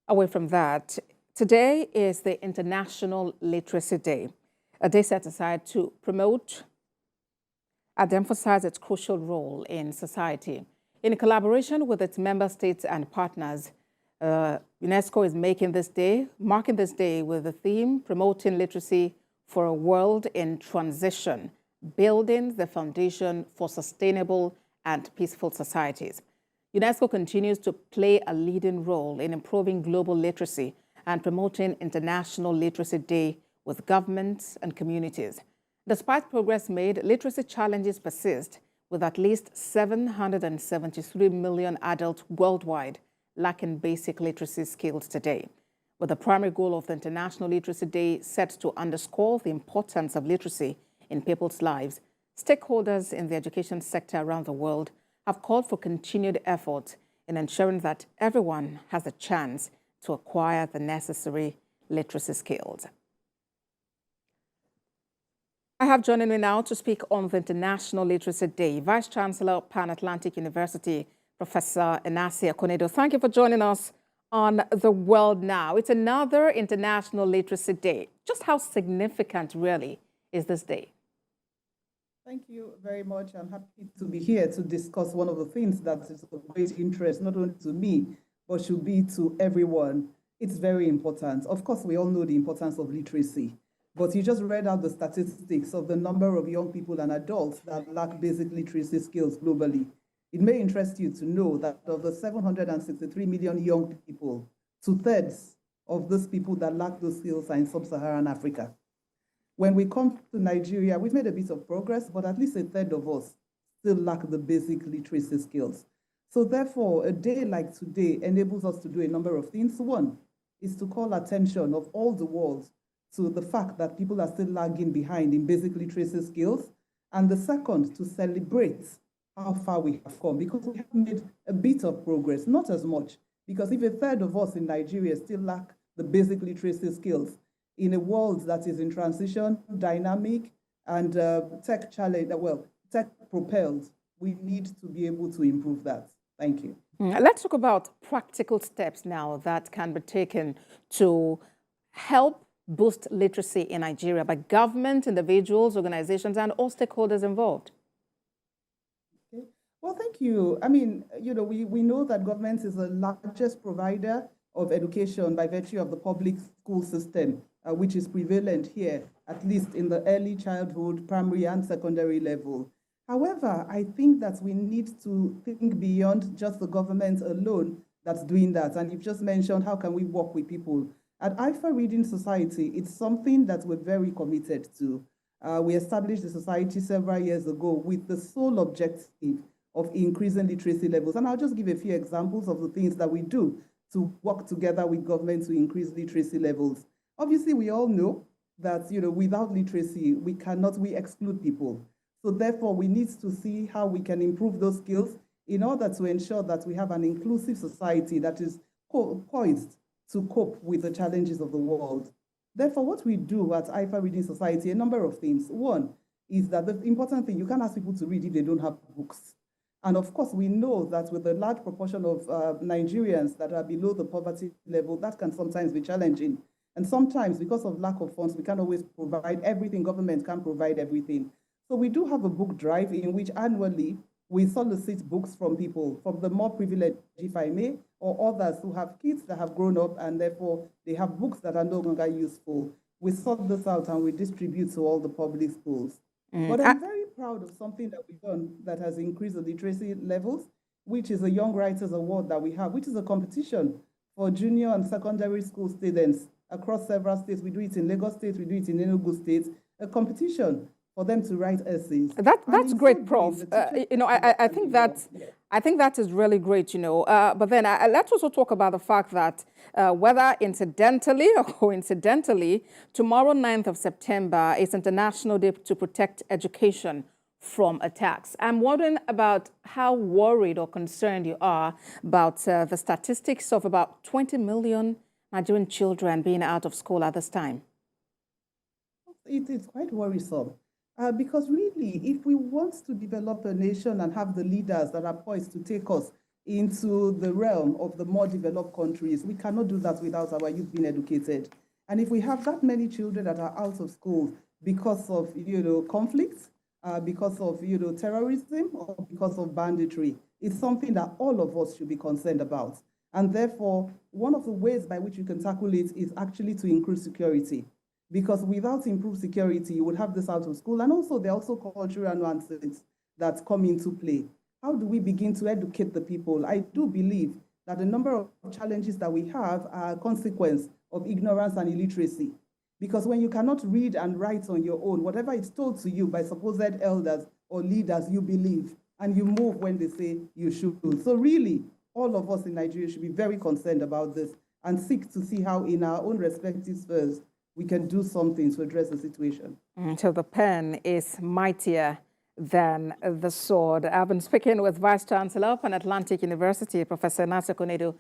Away from that, today is the International Literacy Day, a day set aside to promote and emphasize its crucial role in society. In collaboration with its member states and partners, UNESCO is marking this day with the theme Promoting Literacy for a World in Transition, Building the Foundation for Sustainable and Peaceful Societies. UNESCO continues to play a leading role in improving global literacy and promoting International Literacy Day with governments and communities. Despite progress made, literacy challenges persist, with at least 773 million adults worldwide lacking basic literacy skills today. With the primary goal of the International Literacy Day set to underscore the importance of literacy in people's lives, stakeholders in the education sector around the world have called for continued effort in ensuring that everyone has a chance to acquire the necessary literacy skills. I have joining me now to speak on the International Literacy Day, Vice Chancellor, Pan Atlantic University, Professor Enasi Akonedo. Thank you for joining us on The World Now. It's another International Literacy Day. Just how significant, really, is this day? Thank you very much. I'm happy to be here to discuss one of the things that is of great interest, not only to me, but should be to everyone. It's very important. Of course, we all know the importance of literacy, but you just read out the statistics of the number of young people and adults that lack basic literacy skills globally. It may interest you to know that of the 763 million young people, 2/3 of those people that lack those skills are in sub-Saharan Africa. When we come to Nigeria, we've made a bit of progress, but at least 1/3 of us still lack the basic literacy skills. So therefore, a day like today enables us to do a number of things. One is to call attention of all the world to the fact that people are still lagging behind in basic literacy skills. And the second, to celebrate how far we have come, because we have made a bit of progress, not as much, because if 1/3 of us in Nigeria still lack the basic literacy skills, in a world that is in transition, dynamic, and tech propelled, we need to be able to improve that. Thank you. Let's talk about practical steps now that can be taken to help boost literacy in Nigeria by government, individuals, organizations, and all stakeholders involved. Okay. Well, thank you. I mean, we know that government is the largest provider of education by virtue of the public school system, which is prevalent here, at least in the early childhood, primary and secondary level. However, I think that we need to think beyond just the government alone that's doing that. And you've just mentioned, how can we work with people? At IFA Reading Society, it's something that we're very committed to. We established the society several years ago with the sole objective of increasing literacy levels. And I'll just give a few examples of the things that we do to work together with government to increase literacy levels. Obviously, we all know that without literacy, we exclude people. So therefore, we need to see how we can improve those skills in order to ensure that we have an inclusive society that is poised to cope with the challenges of the world. Therefore, what we do at IFA Reading Society, a number of things. One is that the important thing, you can't ask people to read if they don't have books. And of course, we know that with a large proportion of Nigerians that are below the poverty level, that can sometimes be challenging. And sometimes, because of lack of funds, we can't always provide everything. Government can't provide everything. So we do have a book drive in which annually we solicit books from people, from the more privileged, if I may, or others who have kids that have grown up and therefore they have books that are no longer useful. We sort this out and we distribute to all the public schools. But I'm very proud of something that we've done that has increased the literacy levels, which is a Young Writers Award that we have, which is a competition for junior and secondary school students across several states. We do it in Lagos State, we do it in Enugu State, a competition for them to write essays. That's great, Prof. I think that is really great. But then let's also talk about the fact that whether incidentally or coincidentally, tomorrow, 9th of September, is International Day to Protect Education from Attacks. I'm wondering about how worried or concerned you are about the statistics of about 20 million Nigerian children being out of school at this time. It is quite worrisome. Because really, if we want to develop a nation and have the leaders that are poised to take us into the realm of the more developed countries. We cannot do that without our youth being educated. And if we have that many children that are out of school because of, conflicts, because of, terrorism, or because of banditry, it's something that all of us should be concerned about. And therefore, one of the ways by which you can tackle it is actually to increase security. Because without improved security, you would have this out of school. And also, there are also cultural nuances that come into play. How do we begin to educate the people? I do believe that a number of challenges that we have are a consequence of ignorance and illiteracy. Because when you cannot read and write on your own, whatever is told to you by supposed elders or leaders, you believe, and you move when they say you should. So really, all of us in Nigeria should be very concerned about this and seek to see how in our own respective spheres we can do something to address the situation. So the pen is mightier than the sword. I've been speaking with Vice Chancellor of Pan Atlantic University, Professor Nasir Konedu.